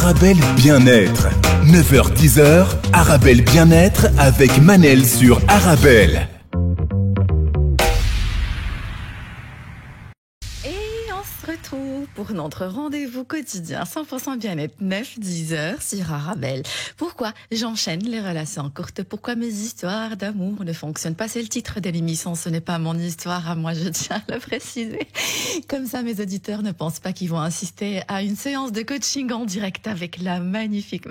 Arabelle Bien-être. 9h-10h, Arabelle Bien-être avec Manel sur Arabelle. Retrouve pour notre rendez-vous quotidien 100% bien-être 9-10h sur Arabelle. Pourquoi j'enchaîne les relations courtes? Pourquoi mes histoires d'amour ne fonctionnent pas? C'est le titre de l'émission, ce n'est pas mon histoire à moi, je tiens à le préciser. Comme ça, mes auditeurs ne pensent pas qu'ils vont assister à une séance de coaching en direct avec la magnifique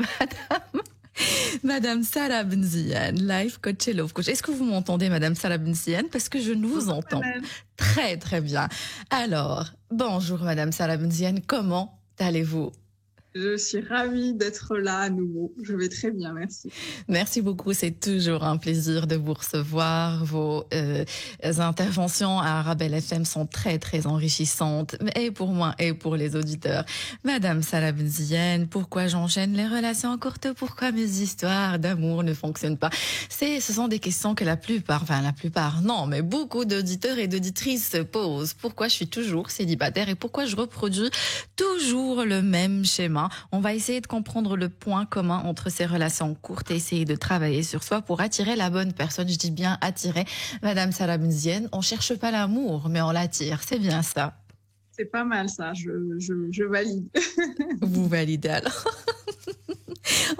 Madame Salah Benziane, life coach et love coach. Est-ce que vous m'entendez, Madame Salah Benziane? Parce que je ne vous entends très très bien. Alors, bonjour Madame Salah Benziane, comment allez-vous? Je suis ravie d'être là à nouveau. Je vais très bien, merci. Merci beaucoup. C'est toujours un plaisir de vous recevoir. Vos interventions à Arabelle FM sont très, très enrichissantes, et pour moi et pour les auditeurs. Madame Salah Benziane, pourquoi j'enchaîne les relations courtes? Pourquoi mes histoires d'amour ne fonctionnent pas? Ce sont des questions que la plupart, non, mais beaucoup d'auditeurs et d'auditrices se posent. Pourquoi je suis toujours célibataire et pourquoi je reproduis toujours le même schéma? On va essayer de comprendre le point commun entre ces relations courtes et essayer de travailler sur soi pour attirer la bonne personne. Je dis bien attirer. Madame Salah Benziane, on cherche pas l'amour, mais on l'attire. C'est bien ça. C'est pas mal ça, je valide. Vous validez alors.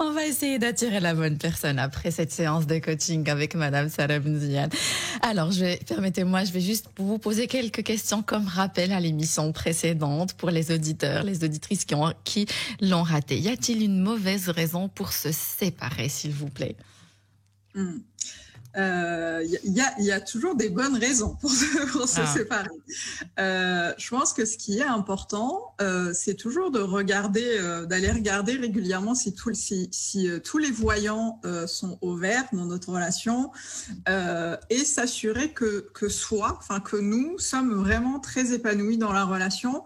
On va essayer d'attirer la bonne personne après cette séance de coaching avec Madame Salah Benziane. Alors, permettez-moi, je vais juste vous poser quelques questions comme rappel à l'émission précédente pour les auditeurs, les auditrices qui l'ont raté. Y a-t-il une mauvaise raison pour se séparer, s'il vous plaît? Y a toujours des bonnes raisons pour se séparer. Je pense que ce qui est important, c'est toujours de d'aller regarder régulièrement si tous les voyants sont au vert dans notre relation, et s'assurer que nous sommes vraiment très épanouis dans la relation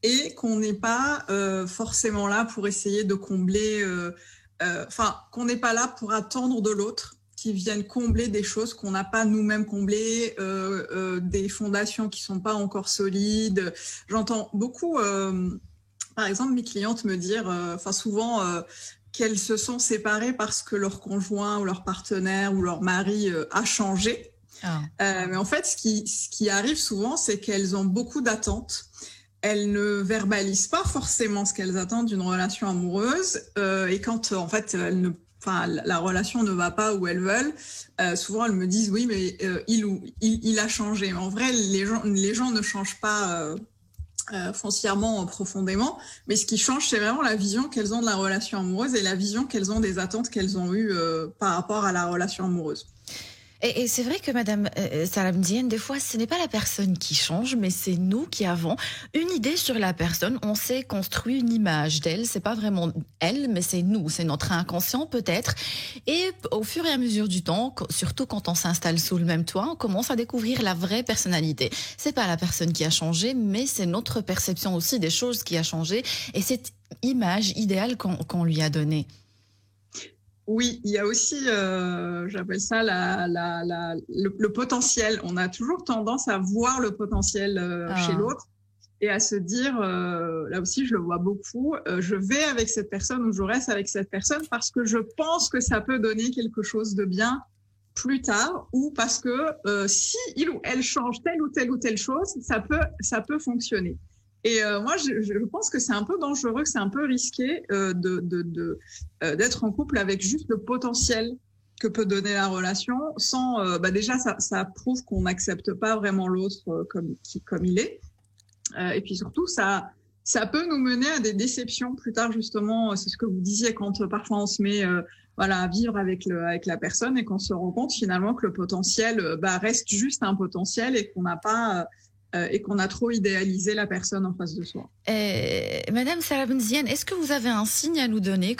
et qu'on n'est pas forcément là pour essayer de combler, qu'on n'est pas là pour attendre de l'autre qui viennent combler des choses qu'on n'a pas nous-mêmes comblées, des fondations qui sont pas encore solides. J'entends beaucoup, par exemple, mes clientes me dire, souvent, qu'elles se sont séparées parce que leur conjoint ou leur partenaire ou leur mari a changé. Mais en fait, ce qui arrive souvent, c'est qu'elles ont beaucoup d'attentes. Elles ne verbalisent pas forcément ce qu'elles attendent d'une relation amoureuse, et quand en fait la relation ne va pas où elles veulent, souvent elles me disent oui, mais il a changé. Mais en vrai, les gens ne changent pas foncièrement, profondément, mais ce qui change, c'est vraiment la vision qu'elles ont de la relation amoureuse et la vision qu'elles ont des attentes qu'elles ont eues par rapport à la relation amoureuse. Et c'est vrai que Madame Salah Benziane, des fois, ce n'est pas la personne qui change, mais c'est nous qui avons une idée sur la personne. On s'est construit une image d'elle. C'est pas vraiment elle, mais c'est nous. C'est notre inconscient, peut-être. Et au fur et à mesure du temps, surtout quand on s'installe sous le même toit, on commence à découvrir la vraie personnalité. C'est pas la personne qui a changé, mais c'est notre perception aussi des choses qui a changé et cette image idéale qu'on lui a donnée. Oui, il y a aussi, j'appelle ça le potentiel. On a toujours tendance à voir le potentiel chez l'autre et à se dire, là aussi je le vois beaucoup, je vais avec cette personne ou je reste avec cette personne parce que je pense que ça peut donner quelque chose de bien plus tard, ou parce que si il ou elle change telle ou telle chose, ça peut fonctionner. Et moi, je pense que c'est un peu dangereux, que c'est un peu risqué d'être en couple avec juste le potentiel que peut donner la relation, sans déjà ça prouve qu'on n'accepte pas vraiment l'autre comme il est. Et puis surtout, ça peut nous mener à des déceptions plus tard, justement. C'est ce que vous disiez, quand parfois on se met à vivre avec la personne et qu'on se rend compte finalement que le potentiel reste juste un potentiel et qu'on n'a pas et qu'on a trop idéalisé la personne en face de soi. Madame Salah Benziane, est-ce que vous avez un signe à nous donner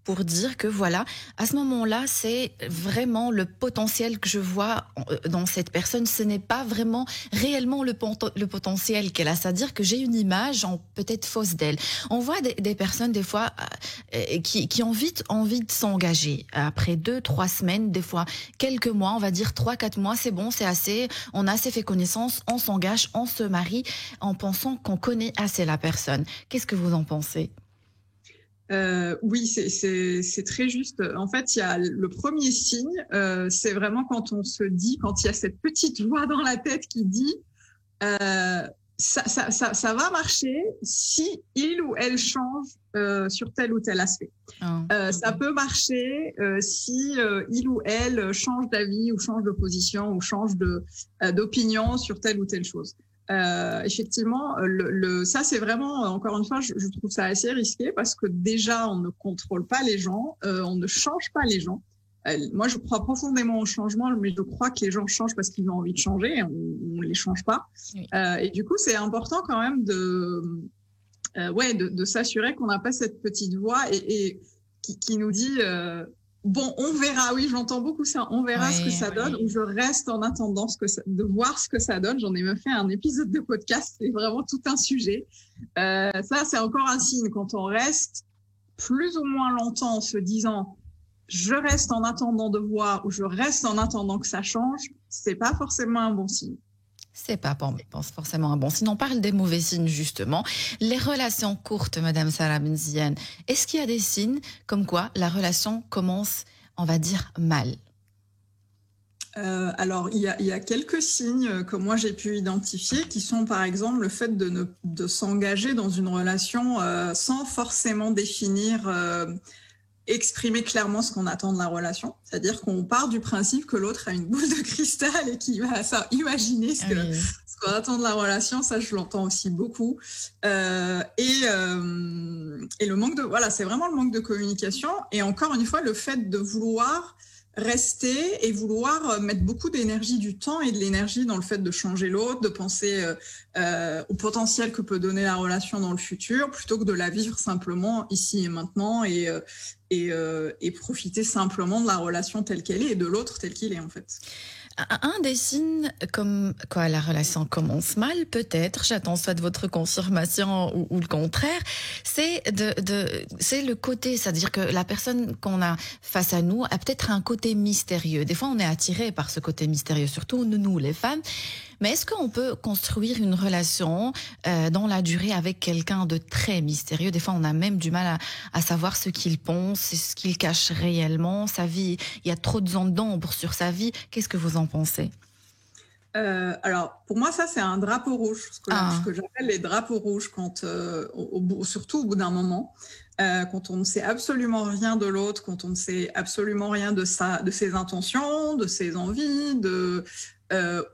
pour dire que voilà, à ce moment-là, c'est vraiment le potentiel que je vois dans cette personne, ce n'est pas vraiment réellement le potentiel qu'elle a, c'est-à-dire que j'ai une image peut-être fausse d'elle. On voit des personnes des fois qui ont vite envie de s'engager. Après 2-3 semaines, des fois quelques mois, on va dire 3-4 mois, c'est bon, c'est assez, on a assez fait connaissance, on s'engage, on se marie en pensant qu'on connaît assez la personne. Qu'est-ce que vous en pensez? Oui, c'est très juste. En fait, il y a le premier signe, c'est vraiment quand on se dit, quand il y a cette petite voix dans la tête qui dit ça va marcher si il ou elle change sur tel ou tel aspect. Ça peut marcher si il ou elle change d'avis ou change de position ou change d'opinion sur telle ou telle chose. Effectivement, ça c'est vraiment, encore une fois, je trouve ça assez risqué parce que déjà on ne contrôle pas les gens, on ne change pas les gens. Moi, je crois profondément au changement, mais je crois que les gens changent parce qu'ils ont envie de changer, on les change pas. Oui. Et du coup, c'est important quand même de s'assurer qu'on n'a pas cette petite voix et qui nous dit bon, on verra. Oui, j'entends beaucoup ça. On verra ce que ça donne. Ou je reste en attendant de voir ce que ça donne. J'en ai même fait un épisode de podcast. C'est vraiment tout un sujet. Ça, c'est encore un signe quand on reste plus ou moins longtemps en se disant je reste en attendant de voir ou je reste en attendant que ça change. C'est pas forcément un bon signe. C'est pas forcément un bon signe. On parle des mauvais signes, justement. Les relations courtes, Madame Sarah Benziane. Est-ce qu'il y a des signes comme quoi la relation commence, on va dire, mal? Alors, il y a quelques signes que moi j'ai pu identifier qui sont par exemple le fait de s'engager dans une relation sans forcément définir... exprimer clairement ce qu'on attend de la relation. C'est-à-dire qu'on part du principe que l'autre a une boule de cristal et qu'il va imaginer ce qu'on attend de la relation. Ça, je l'entends aussi beaucoup. Et le manque c'est vraiment le manque de communication. Et encore une fois, le fait de vouloir rester et vouloir mettre beaucoup d'énergie, du temps et de l'énergie dans le fait de changer l'autre, de penser au potentiel que peut donner la relation dans le futur, plutôt que de la vivre simplement ici et maintenant et profiter simplement de la relation telle qu'elle est et de l'autre tel qu'il est en fait. Un des signes comme quoi la relation commence mal, peut-être, j'attends soit de votre confirmation ou le contraire, c'est c'est le côté, c'est-à-dire que la personne qu'on a face à nous a peut-être un côté mystérieux. Des fois, on est attiré par ce côté mystérieux, surtout nous, les femmes. Mais est-ce qu'on peut construire une relation dans la durée avec quelqu'un de très mystérieux? Des fois, on a même du mal à savoir ce qu'il pense, ce qu'il cache réellement, sa vie. Il y a trop de zones d'ombre sur sa vie. Qu'est-ce que vous en pensez? Alors, pour moi, ça, c'est un drapeau rouge. Ce que j'appelle les drapeaux rouges, quand, surtout au bout d'un moment, quand on ne sait absolument rien de l'autre, quand on ne sait absolument rien de ses intentions, de ses envies,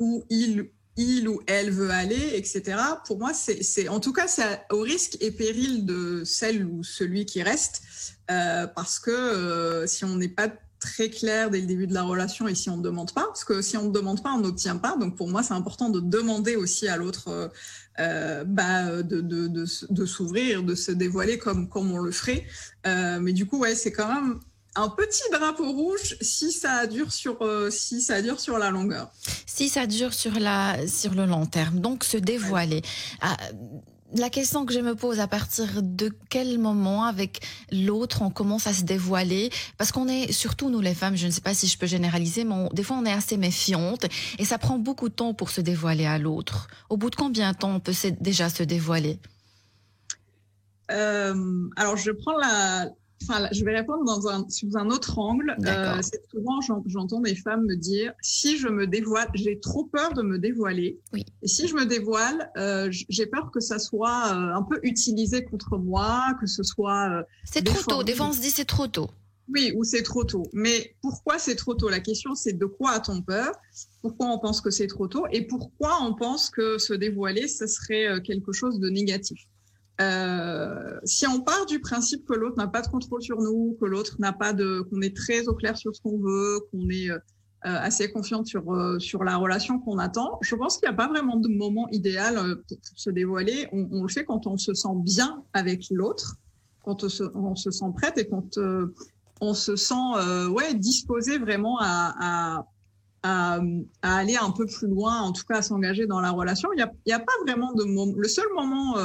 où il ou elle veut aller, etc. Pour moi, c'est en tout cas, c'est au risque et péril de celle ou celui qui reste, parce que si on n'est pas très clair dès le début de la relation et si on ne demande pas, parce que si on ne demande pas, on n'obtient pas. Donc pour moi, c'est important de demander aussi à l'autre de s'ouvrir, de se dévoiler comme on le ferait. Mais du coup, ouais, c'est quand même un petit drapeau rouge si ça dure sur la longueur. Si ça dure sur le long terme, donc se dévoiler. La question que je me pose, à partir de quel moment avec l'autre on commence à se dévoiler? Parce qu'on est, surtout nous les femmes, je ne sais pas si je peux généraliser, mais des fois on est assez méfiante et ça prend beaucoup de temps pour se dévoiler à l'autre. Au bout de combien de temps on peut déjà se dévoiler? Alors je prends je vais répondre sous un autre angle. C'est souvent, j'entends des femmes me dire, si je me dévoile, j'ai trop peur de me dévoiler. Oui. Et si je me dévoile, j'ai peur que ça soit un peu utilisé contre moi, que ce soit... c'est trop tôt. Des fois, on se dit c'est trop tôt. Oui, ou c'est trop tôt. Mais pourquoi c'est trop tôt? La question, c'est de quoi a-t-on peur? Pourquoi on pense que c'est trop tôt? Et pourquoi on pense que se dévoiler, ce serait quelque chose de négatif? Si on part du principe que l'autre n'a pas de contrôle sur nous, que l'autre qu'on est très au clair sur ce qu'on veut, qu'on est assez confiante sur la relation qu'on attend, je pense qu'il n'y a pas vraiment de moment idéal pour se dévoiler. On le fait quand on se sent bien avec l'autre, quand on se sent prête et quand on se sent disposé vraiment à aller un peu plus loin, en tout cas à s'engager dans la relation. Il y a pas vraiment de moment. Le seul moment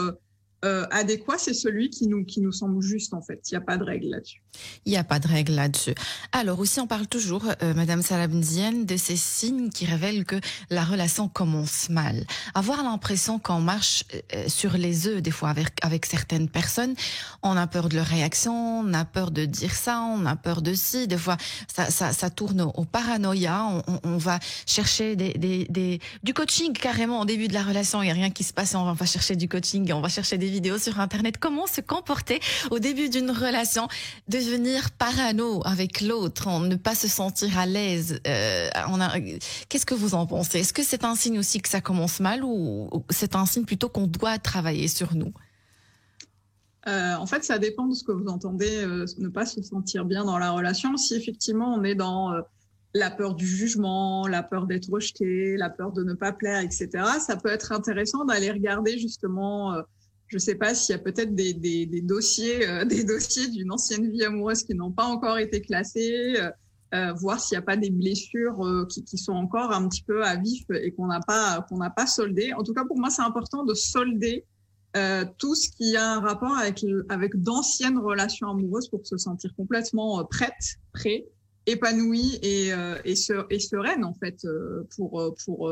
adéquat, c'est celui qui nous semble juste, en fait. Il n'y a pas de règle là-dessus. Il n'y a pas de règle là-dessus. Alors aussi, on parle toujours, Madame Salah Benziane, de ces signes qui révèlent que la relation commence mal. Avoir l'impression qu'on marche sur les œufs, des fois, avec certaines personnes, on a peur de leur réaction, on a peur de dire ça, on a peur de ci. Des fois, ça tourne au paranoïa. On va chercher du coaching carrément au début de la relation. Il n'y a rien qui se passe, on va chercher du coaching, on va chercher des vidéos sur Internet. Comment se comporter au début d'une relation, devenir parano avec l'autre, ne pas se sentir à l'aise. Qu'est-ce que vous en pensez? Est-ce que c'est un signe aussi que ça commence mal ou c'est un signe plutôt qu'on doit travailler sur nous? En fait, ça dépend de ce que vous entendez, ne pas se sentir bien dans la relation. Si effectivement on est dans la peur du jugement, la peur d'être rejeté, la peur de ne pas plaire, etc., ça peut être intéressant d'aller regarder justement... je ne sais pas s'il y a peut-être des dossiers d'une ancienne vie amoureuse qui n'ont pas encore été classés, voir s'il n'y a pas des blessures qui sont encore un petit peu à vif et qu'on n'a pas soldées. En tout cas, pour moi, c'est important de solder tout ce qui a un rapport avec d'anciennes relations amoureuses pour se sentir complètement prêt, épanouie et sereine, en fait, pour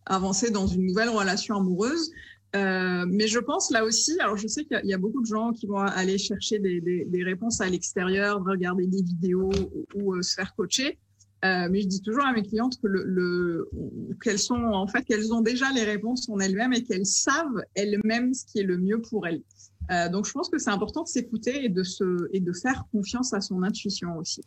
avancer dans une nouvelle relation amoureuse. Mais je pense là aussi, alors je sais qu'il y a beaucoup de gens qui vont aller chercher des réponses à l'extérieur, regarder des vidéos ou se faire coacher. Mais je dis toujours à mes clientes que qu'elles ont déjà les réponses en elles-mêmes et qu'elles savent elles-mêmes ce qui est le mieux pour elles. Donc je pense que c'est important de s'écouter et de faire confiance à son intuition aussi.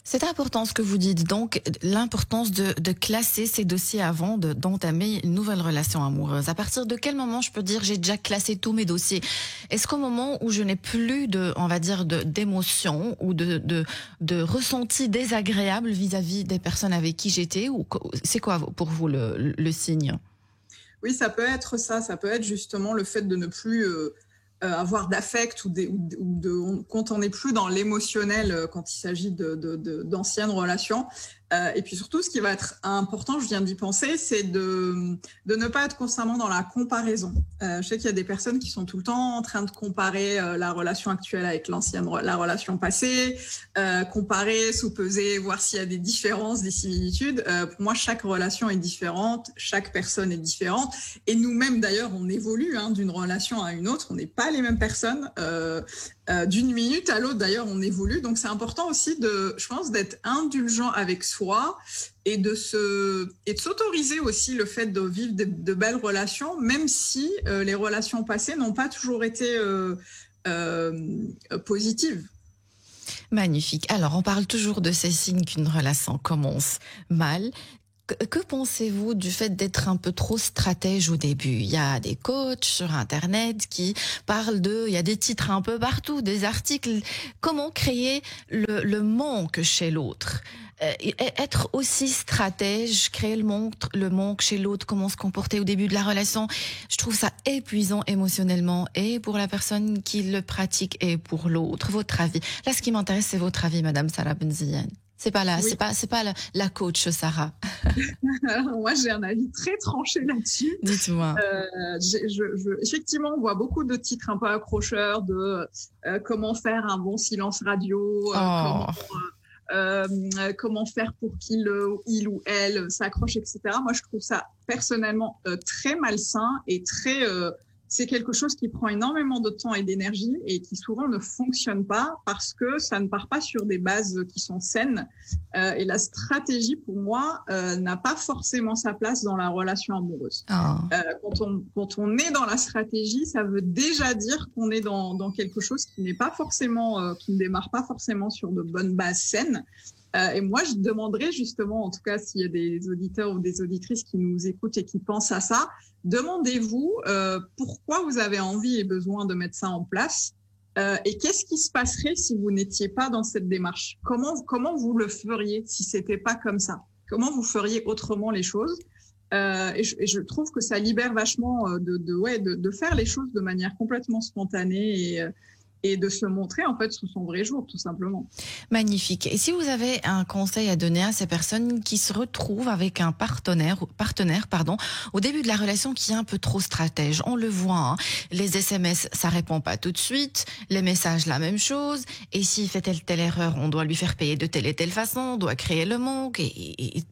C'est important ce que vous dites, donc l'importance de classer ces dossiers avant d'entamer une nouvelle relation amoureuse. À partir de quel moment je peux dire j'ai déjà classé tous mes dossiers? Est-ce qu'au moment où je n'ai plus d'émotions ou de ressentis désagréables vis-à-vis des personnes avec qui j'étais, ou c'est quoi pour vous le signe? Oui, ça peut être ça. Ça peut être justement le fait de ne plus avoir d'affect quand on n'est plus dans l'émotionnel quand il s'agit d'anciennes relations. Et puis surtout, ce qui va être important, je viens d'y penser, c'est de ne pas être constamment dans la comparaison. Je sais qu'il y a des personnes qui sont tout le temps en train de comparer la relation actuelle avec la relation passée, comparer, sous-peser, voir s'il y a des différences, des similitudes. Pour moi, chaque relation est différente, chaque personne est différente. Et nous-mêmes, d'ailleurs, on évolue d'une relation à une autre. On n'est pas les mêmes personnes. D'une minute à l'autre, d'ailleurs, on évolue. Donc, c'est important aussi je pense, d'être indulgent avec soi et de s'autoriser aussi le fait de vivre de belles relations, même si les relations passées n'ont pas toujours été positives. Magnifique. Alors, on parle toujours de ces signes qu'une relation commence mal. Que pensez-vous du fait d'être un peu trop stratège au début? Il y a des coachs sur Internet qui parlent il y a des titres un peu partout, des articles. Comment créer le manque chez l'autre? Être aussi stratège, créer le manque chez l'autre, comment se comporter au début de la relation. Je trouve ça épuisant émotionnellement et pour la personne qui le pratique et pour l'autre. Votre avis? Là, ce qui m'intéresse, c'est votre avis, Madame Salah Benziane. C'est pas là, oui. c'est pas la coach Sarah. Moi, j'ai un avis très tranché là-dessus. Dites-moi. Effectivement, on voit beaucoup de titres un peu accrocheurs de comment faire un bon silence radio, comment faire pour qu'il ou elle s'accroche, etc. Moi, je trouve ça personnellement très malsain et c'est quelque chose qui prend énormément de temps et d'énergie et qui souvent ne fonctionne pas parce que ça ne part pas sur des bases qui sont saines. Et la stratégie, pour moi, n'a pas forcément sa place dans la relation amoureuse. Quand on est dans la stratégie, ça veut déjà dire qu'on est dans quelque chose qui n'est pas forcément, qui ne démarre pas forcément sur de bonnes bases saines. Et moi, je demanderais justement, en tout cas, s'il y a des auditeurs ou des auditrices qui nous écoutent et qui pensent à ça, demandez-vous pourquoi vous avez envie et besoin de mettre ça en place et qu'est-ce qui se passerait si vous n'étiez pas dans cette démarche? Comment vous le feriez si c'était pas comme ça? Comment vous feriez autrement les choses? Et je trouve que ça libère vachement de faire les choses de manière complètement spontanée et de se montrer en fait sous son vrai jour, tout simplement. Magnifique. Et si vous avez un conseil à donner à ces personnes qui se retrouvent avec un partenaire, au début de la relation qui est un peu trop stratège, on le voit, hein, les SMS, ça répond pas tout de suite, les messages, la même chose, et s'il fait telle erreur, on doit lui faire payer de telle et telle façon, on doit créer le manque, et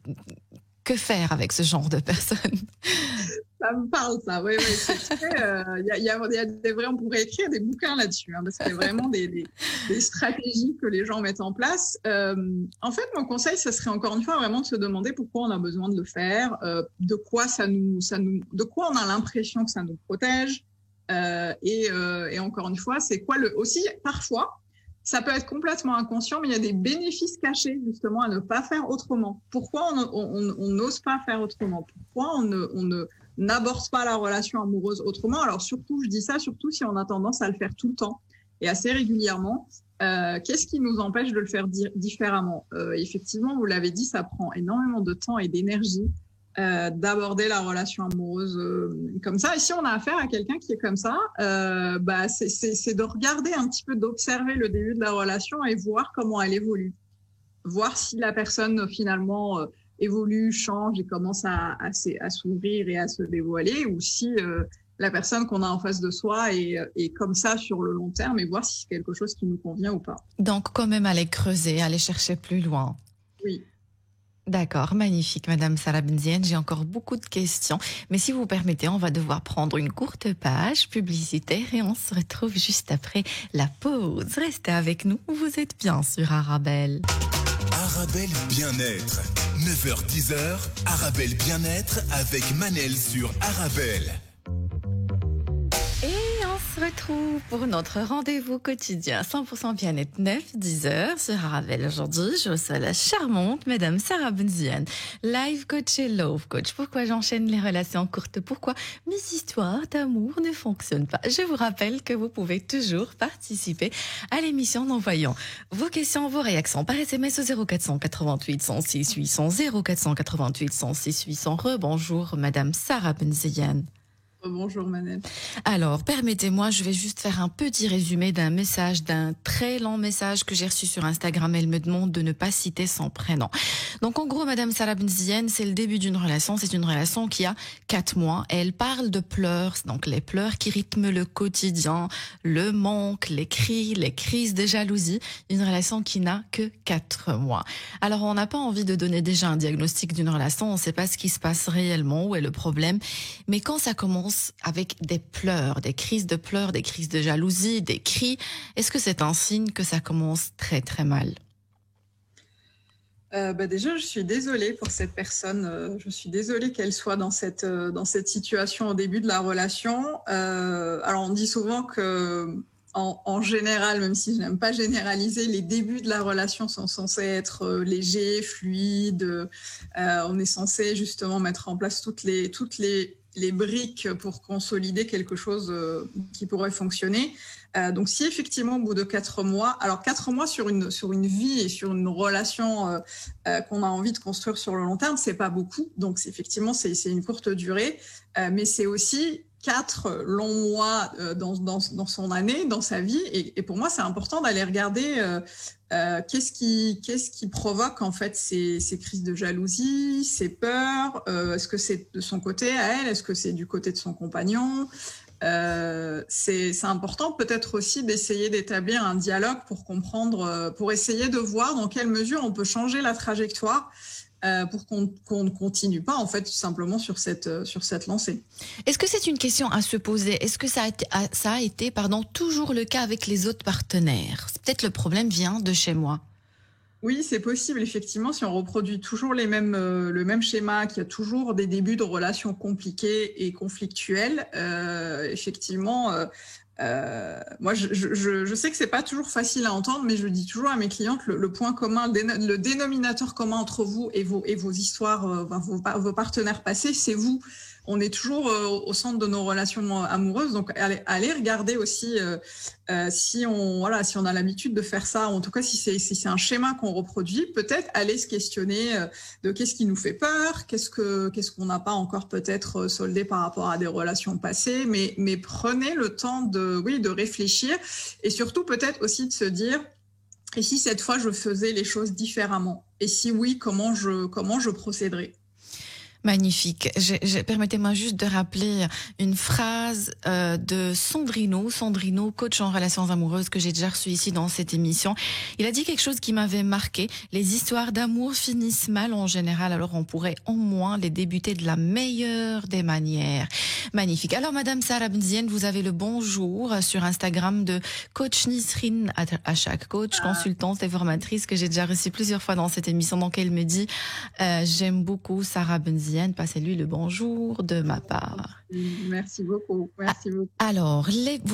que faire avec ce genre de personnes? Ça me parle, ça. Oui, c'est très. Il y a des vrais. On pourrait écrire des bouquins là-dessus, hein, parce qu'il y a vraiment des stratégies que les gens mettent en place. En fait, mon conseil, ça serait encore une fois vraiment de se demander pourquoi on a besoin de le faire, de quoi de quoi on a l'impression que ça nous protège, et encore une fois, c'est quoi aussi parfois. Ça peut être complètement inconscient, mais il y a des bénéfices cachés justement à ne pas faire autrement. Pourquoi on n'ose pas faire autrement? Pourquoi on n'aborde pas la relation amoureuse autrement? Alors surtout, je dis ça surtout si on a tendance à le faire tout le temps et assez régulièrement. Qu'est-ce qui nous empêche de le faire différemment? Effectivement, vous l'avez dit, ça prend énormément de temps et d'énergie d'aborder la relation amoureuse comme ça. Et si on a affaire à quelqu'un qui est comme ça, c'est de regarder un petit peu, d'observer le début de la relation et voir comment elle évolue. Voir si la personne finalement évolue, change et commence à s'ouvrir et à se dévoiler, ou si la personne qu'on a en face de soi est comme ça sur le long terme, et voir si c'est quelque chose qui nous convient ou pas. Donc quand même aller creuser, aller chercher plus loin. Oui. D'accord, magnifique, Madame Sarah Benziane. J'ai encore beaucoup de questions, mais si vous permettez, on va devoir prendre une courte page publicitaire et on se retrouve juste après la pause. Restez avec nous, vous êtes bien sur Arabelle. Arabelle Bien-être, 9h-10h, Arabelle Bien-être avec Manel sur Arabelle. Et on se retrouve pour notre rendez-vous quotidien 100% bien-être 9-10h sur Arabelle. Aujourd'hui, je reçois la charmante Madame Sarah Benziane, life coach et love coach. Pourquoi j'enchaîne les relations courtes? Pourquoi mes histoires d'amour ne fonctionnent pas? Je vous rappelle que vous pouvez toujours participer à l'émission en envoyant vos questions, vos réactions par SMS au 0488 106 800 0488 106 800. Rebonjour Madame Sarah Benziane. Bonjour Manel. Alors, permettez-moi, je vais juste faire un petit résumé d'un très long message que j'ai reçu sur Instagram. Elle me demande de ne pas citer son prénom. Donc, en gros, Madame Sarah Benziane, c'est le début d'une relation. C'est une relation qui a 4 mois. Et elle parle de pleurs, donc les pleurs qui rythment le quotidien, le manque, les cris, les crises de jalousie. Une relation qui n'a que 4 mois. Alors, on n'a pas envie de donner déjà un diagnostic d'une relation. On ne sait pas ce qui se passe réellement, où est le problème. Mais quand ça commence avec des pleurs, des crises de pleurs, des crises de jalousie, des cris, est-ce que c'est un signe que ça commence très très mal? Déjà, je suis désolée pour cette personne. Je suis désolée qu'elle soit dans cette situation au début de la relation. Alors, on dit souvent que en général, même si je n'aime pas généraliser, les débuts de la relation sont censés être légers, fluides. On est censé justement mettre en place toutes les briques pour consolider quelque chose qui pourrait fonctionner. Donc, si effectivement, au bout de 4 mois, alors 4 mois sur une vie et sur une relation qu'on a envie de construire sur le long terme, c'est pas beaucoup. Donc, effectivement, c'est une courte durée, mais c'est aussi 4 longs mois dans son année, dans sa vie. Et pour moi, c'est important d'aller regarder qu'est-ce qui provoque en fait ces crises de jalousie, ces peurs. Est-ce que c'est de son côté à elle? Est-ce que c'est du côté de son compagnon? C'est important peut-être aussi d'essayer d'établir un dialogue pour comprendre, pour essayer de voir dans quelle mesure on peut changer la trajectoire pour qu'on ne continue pas en fait tout simplement sur cette lancée. Est-ce que c'est une question à se poser? Est-ce que ça a été toujours le cas avec les autres partenaires? Peut-être le problème vient de chez moi. Oui, c'est possible, effectivement, si on reproduit toujours le même schéma, qu'il y a toujours des débuts de relations compliquées et conflictuelles, effectivement, moi, je sais que c'est pas toujours facile à entendre, mais je dis toujours à mes clientes, le point commun, le dénominateur commun entre vous et vos histoires, vos partenaires passés, c'est vous. on est toujours au centre de nos relations amoureuses. Donc, allez regarder aussi si on a l'habitude de faire ça, en tout cas si c'est un schéma qu'on reproduit, peut-être aller se questionner de qu'est-ce qui nous fait peur, qu'est-ce qu'on n'a pas encore peut-être soldé par rapport à des relations passées, mais prenez le temps de réfléchir et surtout peut-être aussi de se dire, et si cette fois je faisais les choses différemment? Et si oui, comment je procéderais? Magnifique. Permettez-moi juste de rappeler une phrase de Sandrino, coach en relations amoureuses que j'ai déjà reçu ici dans cette émission. Il a dit quelque chose qui m'avait marqué. Les histoires d'amour finissent mal en général, alors on pourrait au moins les débuter de la meilleure des manières. Magnifique. Alors Madame Sarah Benzien, vous avez le bonjour sur Instagram de coach Nisrine Achak, coach, consultante et formatrice que j'ai déjà reçue plusieurs fois dans cette émission. Donc elle me dit j'aime beaucoup Sarah Benzien. Passez-lui le bonjour de ma part. Merci beaucoup. Alors,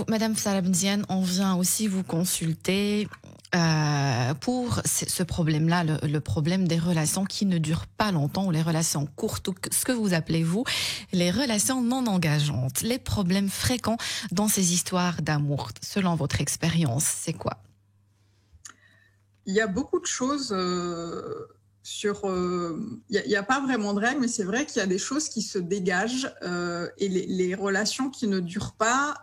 Madame Sarah Benzien, on vient aussi vous consulter pour ce problème-là, le problème des relations qui ne durent pas longtemps ou les relations courtes, ou ce que vous appelez vous, les relations non engageantes. Les problèmes fréquents dans ces histoires d'amour, selon votre expérience, c'est quoi? Il y a beaucoup de choses... il n'y a pas vraiment de règles, mais c'est vrai qu'il y a des choses qui se dégagent et les relations qui ne durent pas,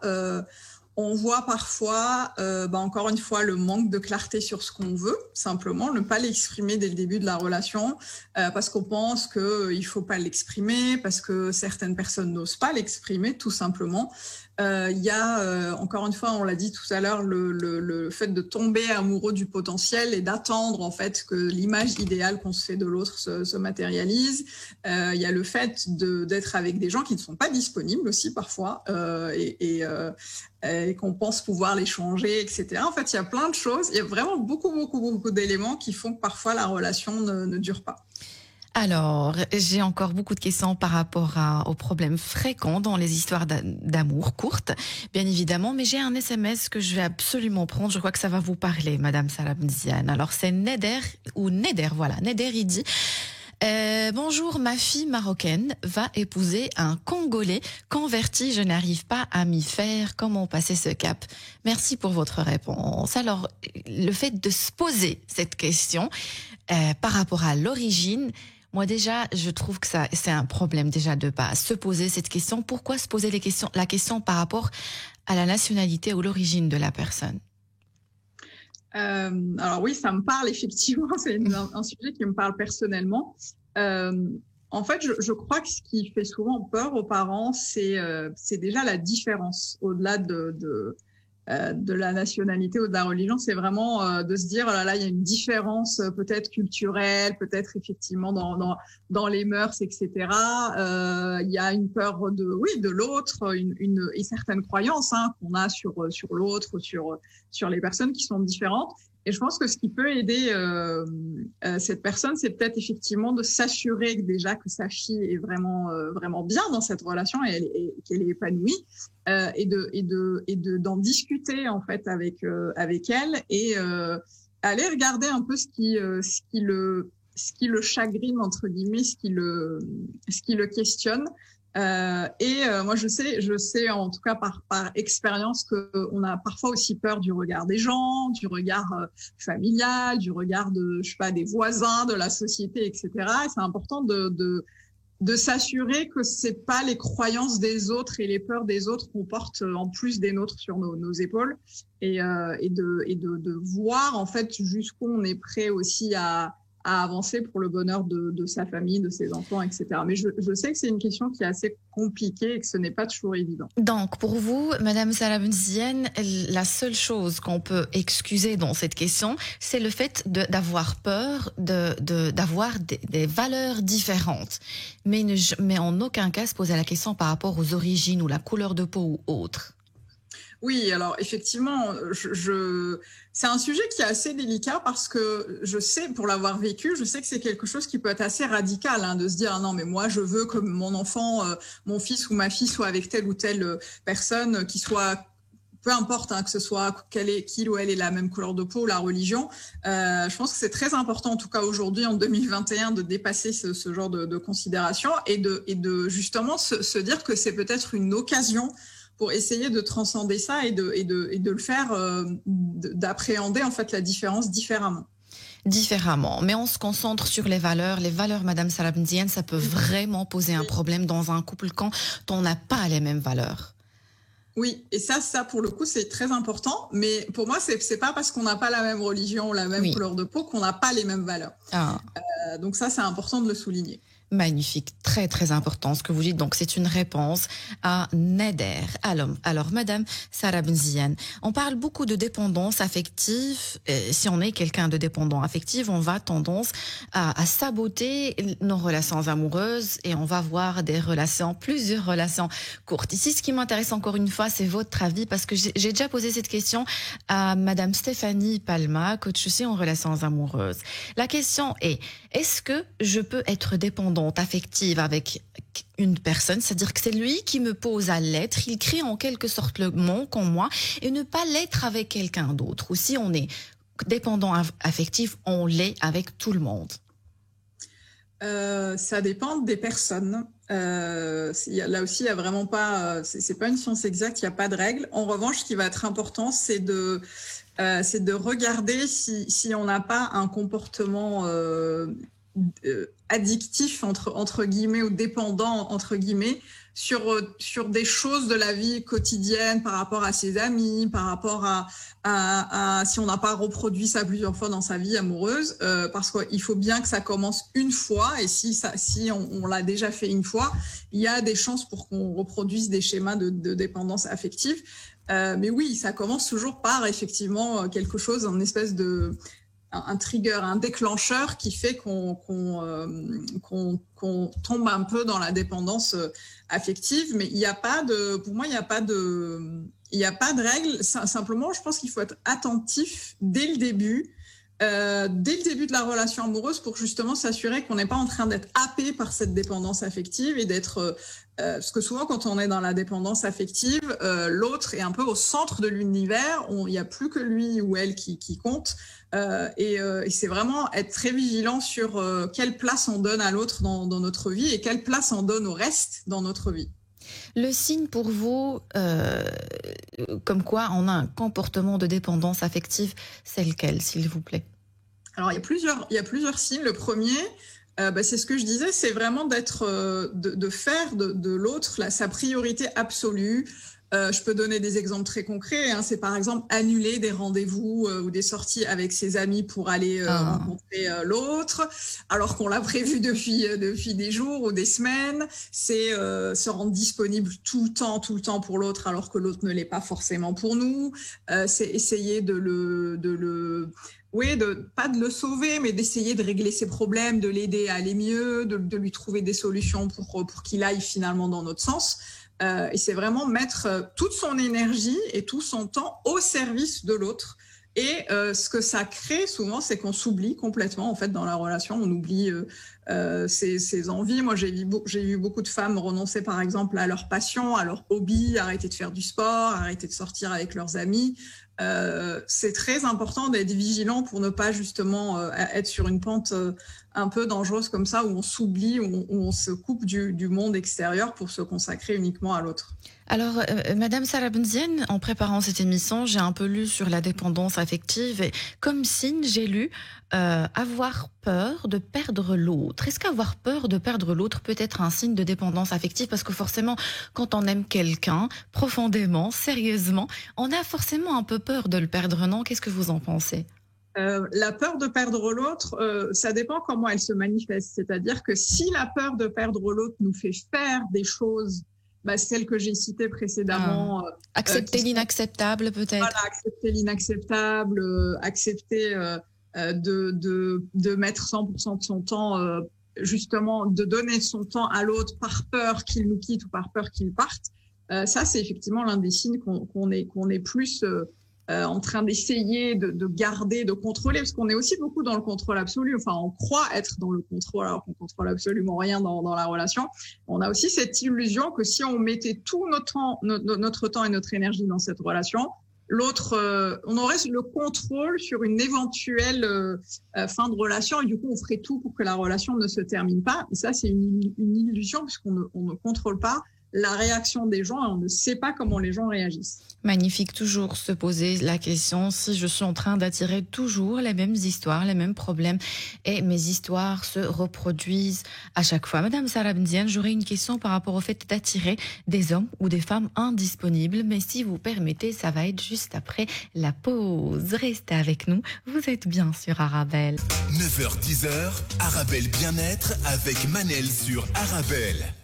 on voit parfois, encore une fois, le manque de clarté sur ce qu'on veut, simplement, ne pas l'exprimer dès le début de la relation, parce qu'on pense qu'il ne faut pas l'exprimer, parce que certaines personnes n'osent pas l'exprimer, tout simplement. Il y a, encore une fois, on l'a dit tout à l'heure, le fait de tomber amoureux du potentiel et d'attendre en fait que l'image idéale qu'on se fait de l'autre se matérialise. Il y a le fait d'être avec des gens qui ne sont pas disponibles aussi parfois et qu'on pense pouvoir les changer, etc. En fait, il y a plein de choses. Il y a vraiment beaucoup d'éléments qui font que parfois la relation ne dure pas. Alors, j'ai encore beaucoup de questions par rapport aux problèmes fréquents dans les histoires d'amour courtes, bien évidemment, mais j'ai un SMS que je vais absolument prendre. Je crois que ça va vous parler, Madame Sarah Benzien. Alors, c'est Neder, voilà. Neder, il dit... bonjour, ma fille marocaine va épouser un Congolais converti. Je n'arrive pas à m'y faire. Comment passer ce cap? Merci pour votre réponse. Alors, le fait de se poser cette question par rapport à l'origine, moi déjà, je trouve que c'est un problème déjà de base. Se poser cette question. Pourquoi se poser la question par rapport à la nationalité ou l'origine de la personne? Alors oui, ça me parle effectivement, c'est un sujet qui me parle personnellement. En fait, je crois que ce qui fait souvent peur aux parents, c'est déjà la différence au-delà de la nationalité ou de la religion. C'est vraiment de se dire, oh là là, il y a une différence peut-être culturelle, peut-être effectivement dans les mœurs, etc. Il y a une peur de l'autre, une certaine croyance qu'on a sur l'autre, sur les personnes qui sont différentes. Et je pense que ce qui peut aider cette personne, c'est peut-être effectivement de s'assurer déjà que sa fille est vraiment bien dans cette relation et qu'elle est épanouie, et d'en discuter en fait avec elle et aller regarder un peu ce qui le chagrine entre guillemets, ce qui le questionne. Moi je sais en tout cas par expérience que on a parfois aussi peur du regard des gens, du regard familial, du regard des voisins, de la société, etc. Et c'est important de s'assurer que c'est pas les croyances des autres et les peurs des autres qu'on porte en plus des nôtres sur nos épaules, et de voir en fait jusqu'où on est prêt aussi à avancer pour le bonheur de sa famille, de ses enfants, etc. Mais je sais que c'est une question qui est assez compliquée et que ce n'est pas toujours évident. Donc, pour vous, Madame Sarah Benzien, la seule chose qu'on peut excuser dans cette question, c'est le fait d'avoir peur d'avoir des valeurs différentes. Mais en aucun cas se poser la question par rapport aux origines ou la couleur de peau ou autre. Oui, alors effectivement, c'est un sujet qui est assez délicat parce que je sais, pour l'avoir vécu, je sais que c'est quelque chose qui peut être assez radical, de se dire non mais moi je veux que mon enfant, mon fils ou ma fille soit avec telle ou telle personne qui soit peu importe que ce soit qu'il ou elle ait la même couleur de peau ou la religion. Je pense que c'est très important, en tout cas aujourd'hui, en 2021, de dépasser ce genre de considération et de justement se dire que c'est peut-être une occasion pour essayer de transcender ça et de le faire, d'appréhender en fait la différence différemment. Mais on se concentre sur les valeurs. Les valeurs, Madame Sarah Bnziane, ça peut vraiment poser un problème dans un couple quand on n'a pas les mêmes valeurs. Oui, et ça pour le coup, c'est très important. Mais pour moi, c'est pas parce qu'on n'a pas la même religion ou la même couleur de peau qu'on n'a pas les mêmes valeurs. Donc ça, c'est important de le souligner. Magnifique, très très important ce que vous dites. Donc c'est une réponse à Nader. Alors Madame Sarah Bnziane, on parle beaucoup de dépendance affective. Si on est quelqu'un de dépendant affectif, on va tendance à saboter nos relations amoureuses et on va avoir plusieurs relations courtes. Ici, ce qui m'intéresse encore une fois, c'est votre avis, parce que j'ai déjà posé cette question à Madame Stéphanie Palma, coach aussi en relations amoureuses. La question est, est-ce que je peux être dépendante affective avec une personne, c'est-à-dire que c'est lui qui me pose à l'être, il crée en quelque sorte le manque en moi, et ne pas l'être avec quelqu'un d'autre. Ou si on est dépendant affectif, on l'est avec tout le monde. Ça dépend des personnes. Là aussi, il y a vraiment pas, c'est pas une science exacte, il n'y a pas de règle. En revanche, ce qui va être important, c'est de regarder si on n'a pas un comportement addictif entre guillemets ou dépendant entre guillemets sur des choses de la vie quotidienne, par rapport à ses amis, par rapport à si on n'a pas reproduit ça plusieurs fois dans sa vie amoureuse, parce qu'il faut bien que ça commence une fois, et si on l'a déjà fait une fois, il y a des chances pour qu'on reproduise des schémas de dépendance affective. Mais oui, ça commence toujours par effectivement quelque chose, une espèce de un trigger, un déclencheur qui fait qu'on tombe un peu dans la dépendance affective. Mais pour moi, il n'y a pas de règle. Simplement, je pense qu'il faut être attentif dès le début de la relation amoureuse, pour justement s'assurer qu'on n'est pas en train d'être happé par cette dépendance affective et d'être... parce que souvent, quand on est dans la dépendance affective, l'autre est un peu au centre de l'univers. Il n'y a plus que lui ou elle qui compte. Et c'est vraiment être très vigilant sur quelle place on donne à l'autre dans notre vie et quelle place on donne au reste dans notre vie. Le signe pour vous, comme quoi on a un comportement de dépendance affective, c'est lequel, s'il vous plaît? Alors, il y a plusieurs signes. Le premier, c'est ce que je disais, c'est vraiment de faire de l'autre sa priorité absolue. Je peux donner des exemples très concrets. C'est par exemple annuler des rendez-vous ou des sorties avec ses amis pour aller rencontrer l'autre, alors qu'on l'a prévu depuis des jours ou des semaines. C'est se rendre disponible tout le temps pour l'autre, alors que l'autre ne l'est pas forcément pour nous. C'est essayer pas de le sauver, mais d'essayer de régler ses problèmes, de l'aider à aller mieux, de lui trouver des solutions pour qu'il aille finalement dans notre sens. Et c'est vraiment mettre toute son énergie et tout son temps au service de l'autre. Et ce que ça crée souvent, c'est qu'on s'oublie complètement en fait dans la relation. On oublie ses envies. Moi, j'ai vu beaucoup de femmes renoncer par exemple à leur passion, à leur hobby, arrêter de faire du sport, arrêter de sortir avec leurs amis. C'est très important d'être vigilant pour ne pas justement être sur une pente un peu dangereuse comme ça, où on s'oublie, où on se coupe du monde extérieur pour se consacrer uniquement à l'autre. Alors, Madame Sarah Bnziane, en préparant cette émission, j'ai un peu lu sur la dépendance affective et comme signe, j'ai lu avoir peur de perdre l'autre. Est-ce qu'avoir peur de perdre l'autre peut être un signe de dépendance affective? Parce que forcément, quand on aime quelqu'un profondément, sérieusement, on a forcément un peu peur de le perdre, non? Qu'est-ce que vous en pensez? La peur de perdre l'autre, ça dépend comment elle se manifeste. C'est-à-dire que si la peur de perdre l'autre nous fait faire des choses, celles que j'ai citées précédemment. Accepter l'inacceptable, peut-être. Voilà, accepter l'inacceptable, accepter de mettre 100% de son temps, justement, de donner son temps à l'autre par peur qu'il nous quitte ou par peur qu'il parte. Ça, c'est effectivement l'un des signes qu'on est plus en train d'essayer de garder, de contrôler, parce qu'on est aussi beaucoup dans le contrôle absolu. Enfin, on croit être dans le contrôle alors qu'on contrôle absolument rien dans la relation. On a aussi cette illusion que si on mettait tout notre temps et notre énergie dans cette relation, l'autre, on aurait le contrôle sur une éventuelle fin de relation et du coup, on ferait tout pour que la relation ne se termine pas. Et ça, c'est une illusion puisqu'on ne contrôle pas la réaction des gens et on ne sait pas comment les gens réagissent. Magnifique, toujours se poser la question si je suis en train d'attirer toujours les mêmes histoires, les mêmes problèmes et mes histoires se reproduisent à chaque fois. Madame Sarah Benziane, j'aurais une question par rapport au fait d'attirer des hommes ou des femmes indisponibles, mais si vous permettez, ça va être juste après la pause. Restez avec nous, vous êtes bien sur Arabelle. 9h-10h, Arabelle Bien-être avec Manel sur Arabelle.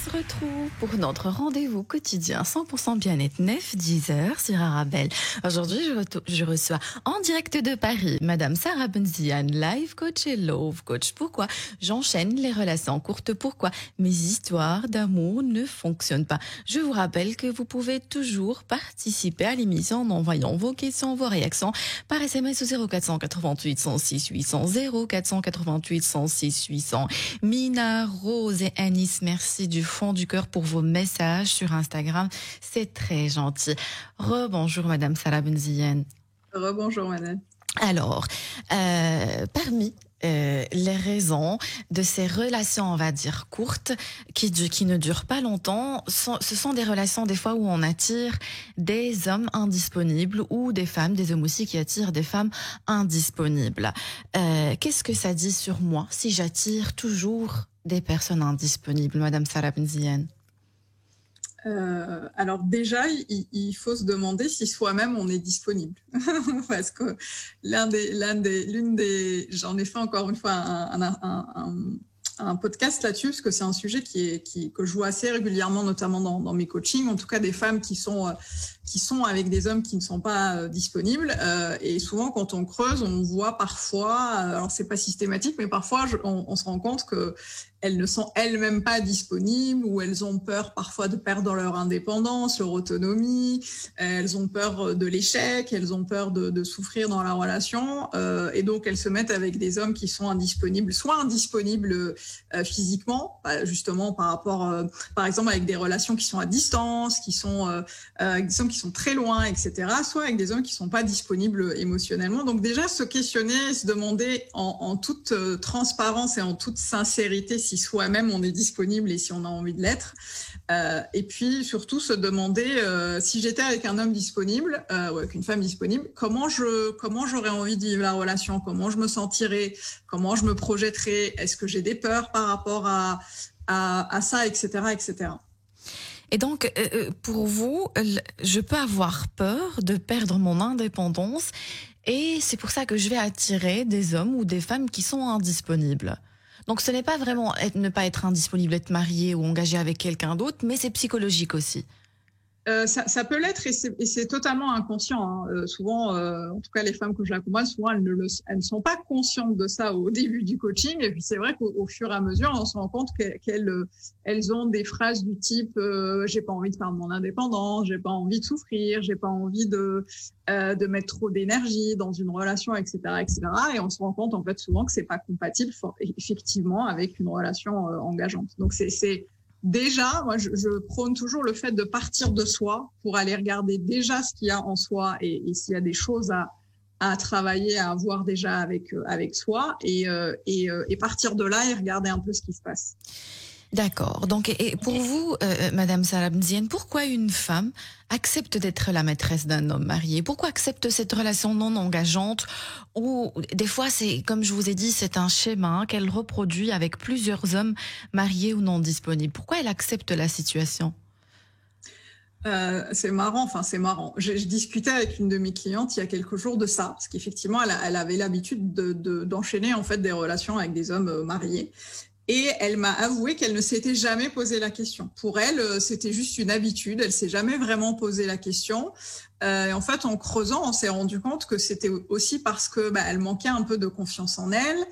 Se retrouve pour notre rendez-vous quotidien 100% bien-être 9-10h sur Arabelle. Aujourd'hui, je reçois en direct de Paris Madame Sarah Benziane, life coach et love coach. Pourquoi j'enchaîne les relations courtes? Pourquoi mes histoires d'amour ne fonctionnent pas? Je vous rappelle que vous pouvez toujours participer à l'émission en envoyant vos questions, vos réactions par SMS au 0488 106 800 0488 106 800. Mina, Rose et Anis, merci du fond du cœur pour vos messages sur Instagram. C'est très gentil. Rebonjour Madame Sarah Benziane. Rebonjour Madame. Alors, parmi les raisons de ces relations, on va dire, courtes, qui ne durent pas longtemps, ce sont des relations des fois où on attire des hommes indisponibles ou des hommes aussi qui attirent des femmes indisponibles. Qu'est-ce que ça dit sur moi si j'attire toujours des personnes indisponibles, Madame Sarah Benziane? Alors déjà, il faut se demander si soi-même on est disponible, parce que j'en ai fait encore une fois un podcast là-dessus, parce que c'est un sujet que je vois assez régulièrement, notamment dans mes coachings, en tout cas des femmes qui sont avec des hommes qui ne sont pas disponibles. Et souvent, quand on creuse, on voit parfois, alors c'est pas systématique, mais parfois on se rend compte que elles ne sont elles-mêmes pas disponibles ou elles ont peur parfois de perdre leur indépendance, leur autonomie, elles ont peur de l'échec, elles ont peur de souffrir dans la relation et donc elles se mettent avec des hommes qui sont indisponibles, soit indisponibles physiquement, justement par rapport, par exemple avec des relations qui sont à distance, qui sont avec des hommes qui sont très loin, etc., soit avec des hommes qui sont pas disponibles émotionnellement. Donc déjà se questionner, se demander en toute transparence et en toute sincérité si soi-même on est disponible et si on a envie de l'être. Et puis surtout se demander si j'étais avec un homme disponible ou avec une femme disponible, comment j'aurais envie de vivre la relation, comment je me sentirais, comment je me projetterais, est-ce que j'ai des peurs par rapport à ça, etc., etc. Et donc, pour vous, je peux avoir peur de perdre mon indépendance et c'est pour ça que je vais attirer des hommes ou des femmes qui sont indisponibles. Donc ce n'est pas vraiment ne pas être indisponible, être marié ou engagé avec quelqu'un d'autre, mais c'est psychologique aussi. Ça peut l'être et c'est totalement inconscient. Hein. Souvent, en tout cas les femmes que je l'accompagne, souvent elles ne sont pas conscientes de ça au début du coaching. Et puis c'est vrai qu'au fur et à mesure, on se rend compte qu'elles ont des phrases du type j'ai pas envie de perdre mon indépendance, j'ai pas envie de souffrir, j'ai pas envie de mettre trop d'énergie dans une relation, etc., etc. Et on se rend compte en fait souvent que c'est pas compatible effectivement avec une relation engageante. Donc c'est déjà, moi, je prône toujours le fait de partir de soi pour aller regarder déjà ce qu'il y a en soi et s'il y a des choses à travailler, à avoir déjà avec soi et partir de là et regarder un peu ce qui se passe. D'accord. Donc, et pour vous, Madame Sarah Benziane, pourquoi une femme accepte d'être la maîtresse d'un homme marié? Pourquoi accepte cette relation non engageante où, des fois, c'est, comme je vous ai dit, c'est un schéma qu'elle reproduit avec plusieurs hommes mariés ou non disponibles? Pourquoi elle accepte la situation? C'est marrant. Je discutais avec une de mes clientes il y a quelques jours de ça, parce qu'effectivement, elle avait l'habitude d'enchaîner en fait des relations avec des hommes mariés. Et elle m'a avoué qu'elle ne s'était jamais posé la question. Pour elle, c'était juste une habitude. Elle s'est jamais vraiment posé la question. Et en fait, en creusant, on s'est rendu compte que c'était aussi parce que elle manquait un peu de confiance en elle.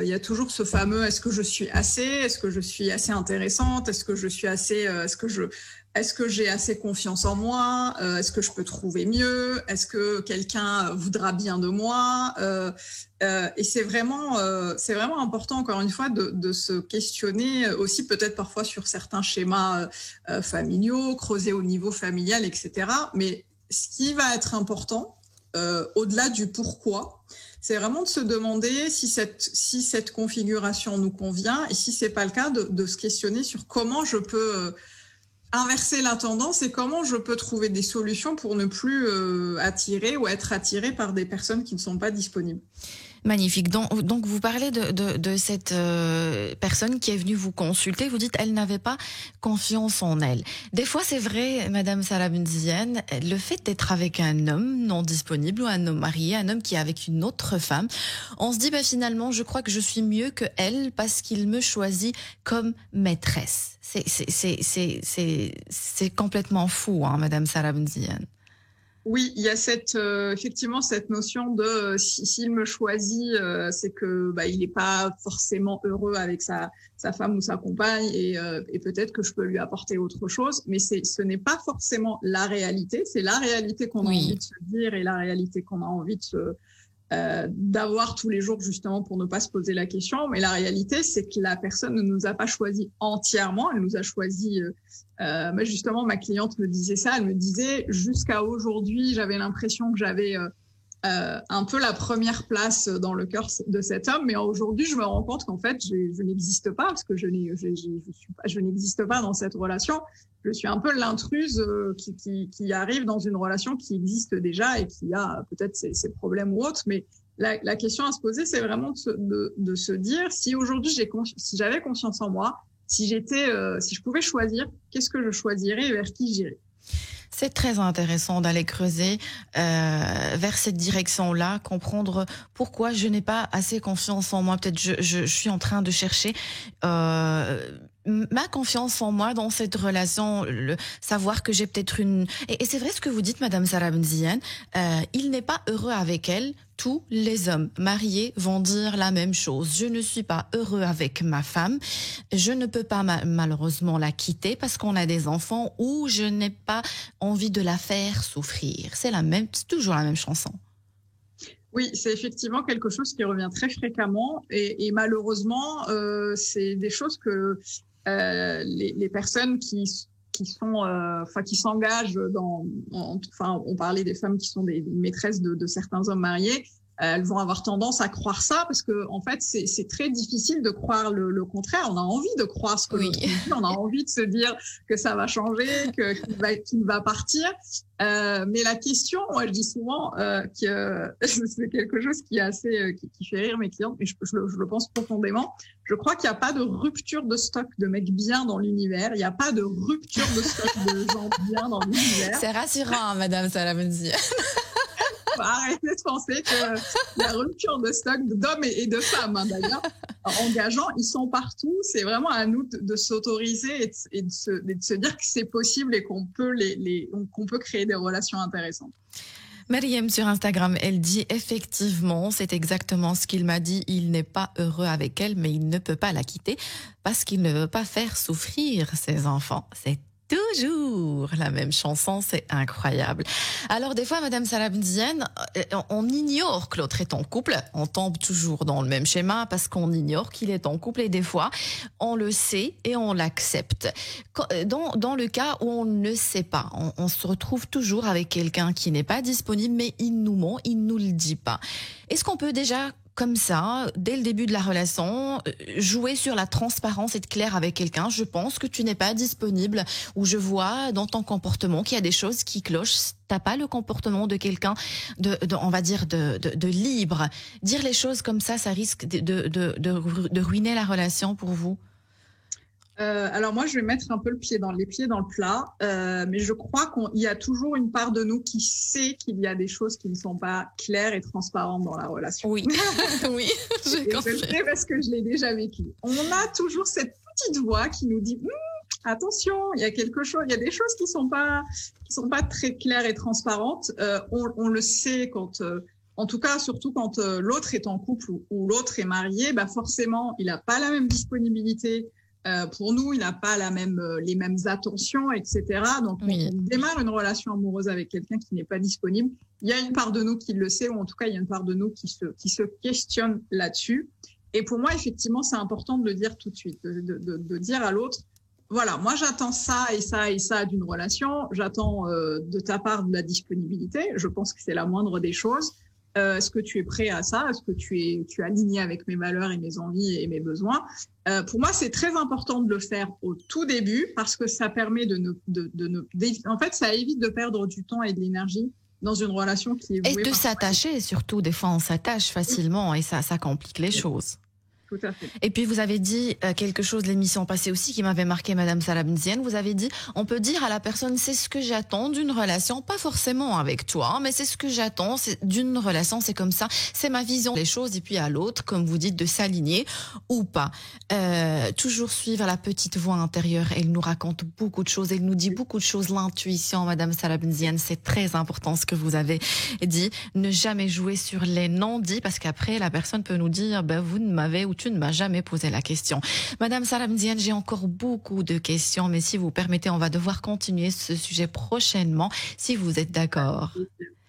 Il y a toujours ce fameux est-ce que je suis assez, est-ce que je suis assez intéressante, est-ce que je suis assez, est-ce que j'ai assez confiance en moi, est-ce que je peux trouver mieux, est-ce que quelqu'un voudra bien de moi. Et c'est vraiment important, encore une fois, de se questionner aussi peut-être parfois sur certains schémas familiaux, creuser au niveau familial, etc. Mais ce qui va être important, au-delà du pourquoi, c'est vraiment de se demander si cette configuration nous convient et si c'est pas le cas, de se questionner sur comment je peux inverser la tendance et comment je peux trouver des solutions pour ne plus attirer ou être attiré par des personnes qui ne sont pas disponibles. Magnifique. Donc vous parlez de cette personne qui est venue vous consulter. Vous dites elle n'avait pas confiance en elle. Des fois, c'est vrai, Madame Salah Benziane, le fait d'être avec un homme non disponible ou un homme marié, un homme qui est avec une autre femme, on se dit finalement, je crois que je suis mieux que elle parce qu'il me choisit comme maîtresse. C'est complètement fou, hein, Madame Salah Benziane. Oui, il y a effectivement cette notion de s'il me choisit, c'est que il n'est pas forcément heureux avec sa femme ou sa compagne et peut-être que je peux lui apporter autre chose. Mais ce n'est pas forcément la réalité. C'est la réalité qu'on a envie de se dire et la réalité qu'on a envie d'avoir tous les jours justement pour ne pas se poser la question. Mais la réalité, c'est que la personne ne nous a pas choisi entièrement. Elle nous a choisi. Justement, ma cliente me disait ça. Elle me disait jusqu'à aujourd'hui, j'avais l'impression que j'avais un peu la première place dans le cœur de cet homme, mais aujourd'hui, je me rends compte qu'en fait, je n'existe pas parce que je n'existe pas dans cette relation. Je suis un peu l'intruse qui arrive dans une relation qui existe déjà et qui a peut-être ses problèmes ou autres. Mais la question à se poser, c'est vraiment de se dire si aujourd'hui si j'avais confiance en moi, si je pouvais choisir, qu'est-ce que je choisirais et vers qui j'irais. C'est très intéressant d'aller creuser vers cette direction-là, comprendre pourquoi je n'ai pas assez confiance en moi. Peut-être je suis en train de chercher ma confiance en moi dans cette relation, savoir que j'ai peut-être une... Et c'est vrai ce que vous dites, Madame Salah Benziane, il n'est pas heureux avec elle. Tous les hommes mariés vont dire la même chose. Je ne suis pas heureux avec ma femme. Je ne peux pas malheureusement la quitter parce qu'on a des enfants ou je n'ai pas envie de la faire souffrir. C'est toujours la même chanson. Oui, c'est effectivement quelque chose qui revient très fréquemment et malheureusement, c'est des choses que les personnes qui s'engagent on parlait des femmes qui sont des maîtresses de certains hommes mariés, elles vont avoir tendance à croire ça parce que en fait c'est très difficile de croire le contraire. On a envie de croire ce que l'autre dit, on a envie de se dire que ça va changer, qu'il va partir. Mais la question, moi je dis souvent que c'est quelque chose qui est assez qui fait rire mes clientes, mais je le pense profondément. Je crois qu'il n'y a pas de rupture de stock de mecs bien dans l'univers. Il n'y a pas de rupture de stock de gens bien dans l'univers. C'est rassurant, Madame Salah Benziane. Arrêtez de penser que la rupture de stock d'hommes et de femmes, d'ailleurs, engageants, ils sont partout. C'est vraiment à nous de s'autoriser et de se dire que c'est possible et qu'on peut qu'on peut créer des relations intéressantes. Mariam sur Instagram, elle dit effectivement, c'est exactement ce qu'il m'a dit. Il n'est pas heureux avec elle, mais il ne peut pas la quitter parce qu'il ne veut pas faire souffrir ses enfants. C'est toujours la même chanson, c'est incroyable. Alors des fois, Madame Salah Benziane, on ignore que l'autre est en couple, on tombe toujours dans le même schéma parce qu'on ignore qu'il est en couple et des fois, on le sait et on l'accepte. Dans le cas où on ne sait pas, on se retrouve toujours avec quelqu'un qui n'est pas disponible, mais il nous ment, il nous le dit pas. Est-ce qu'on peut déjà comme ça, dès le début de la relation, jouer sur la transparence, être clair avec quelqu'un. Je pense que tu n'es pas disponible ou je vois dans ton comportement qu'il y a des choses qui clochent. T'as pas le comportement de quelqu'un on va dire, de libre. Dire les choses comme ça risque de ruiner la relation pour vous. Alors moi, je vais mettre un peu les pieds dans le plat, mais je crois qu'il y a toujours une part de nous qui sait qu'il y a des choses qui ne sont pas claires et transparentes dans la relation. Oui, oui, je sais parce que je l'ai déjà vécu. On a toujours cette petite voix qui nous dit attention, il y a quelque chose, il y a des choses qui sont pas très claires et transparentes. On le sait quand, en tout cas, surtout quand l'autre est en couple ou l'autre est marié, bah forcément, il n'a pas la même disponibilité. Pour nous, il n'a pas les mêmes attentions, etc. Donc, Oui. on démarre une relation amoureuse avec quelqu'un qui n'est pas disponible. Il y a une part de nous qui le sait, ou en tout cas, il y a une part de nous qui se questionne là-dessus. Et pour moi, effectivement, c'est important de le dire tout de suite, de dire à l'autre, voilà, moi j'attends ça et ça et ça d'une relation, j'attends de ta part de la disponibilité, je pense que c'est la moindre des choses. Est-ce que tu es prêt à ça? Est-ce que tu es aligné avec mes valeurs et mes envies et mes besoins? Pour moi, c'est très important de le faire au tout début parce que ça permet en fait, ça évite de perdre du temps et de l'énergie dans une relation qui est vouée. Et de s'attacher, surtout, des fois on s'attache facilement et ça complique les choses. Tout à fait. Et puis vous avez dit quelque chose l'émission passée aussi qui m'avait marqué, Madame Salah Benziane. Vous avez dit, on peut dire à la personne, c'est ce que j'attends d'une relation, pas forcément avec toi, mais c'est ce que j'attends d'une relation, c'est comme ça, c'est ma vision des choses. Et puis à l'autre, comme vous dites, de s'aligner ou pas. Toujours suivre la petite voix intérieure. Elle nous raconte beaucoup de choses, elle nous dit beaucoup de choses. L'intuition, Madame Salah Benziane, c'est très important ce que vous avez dit. Ne jamais jouer sur les non-dits parce qu'après la personne peut nous dire, ben vous ne m'avez ou tu ne m'as jamais posé la question. Madame Salah Benziane, j'ai encore beaucoup de questions, mais si vous permettez, on va devoir continuer ce sujet prochainement, si vous êtes d'accord.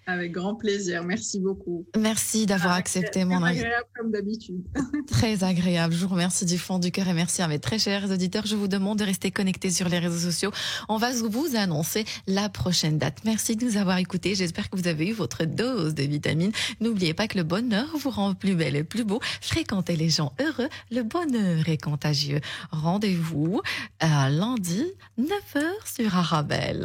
Avec grand plaisir, merci beaucoup. Merci d'avoir accepté mon invitation. Très agréable comme d'habitude. Très agréable, je vous remercie du fond du cœur et merci à mes très chers auditeurs. Je vous demande de rester connectés sur les réseaux sociaux. On va vous annoncer la prochaine date. Merci de nous avoir écoutés. J'espère que vous avez eu votre dose de vitamines. N'oubliez pas que le bonheur vous rend plus belle et plus beau. Fréquentez les gens heureux. Le bonheur est contagieux. Rendez-vous à lundi, 9h sur Arabelle.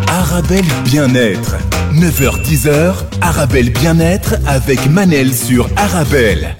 Arabelle Bien-être. 9h-10h, Arabelle Bien-être avec Manel sur Arabelle.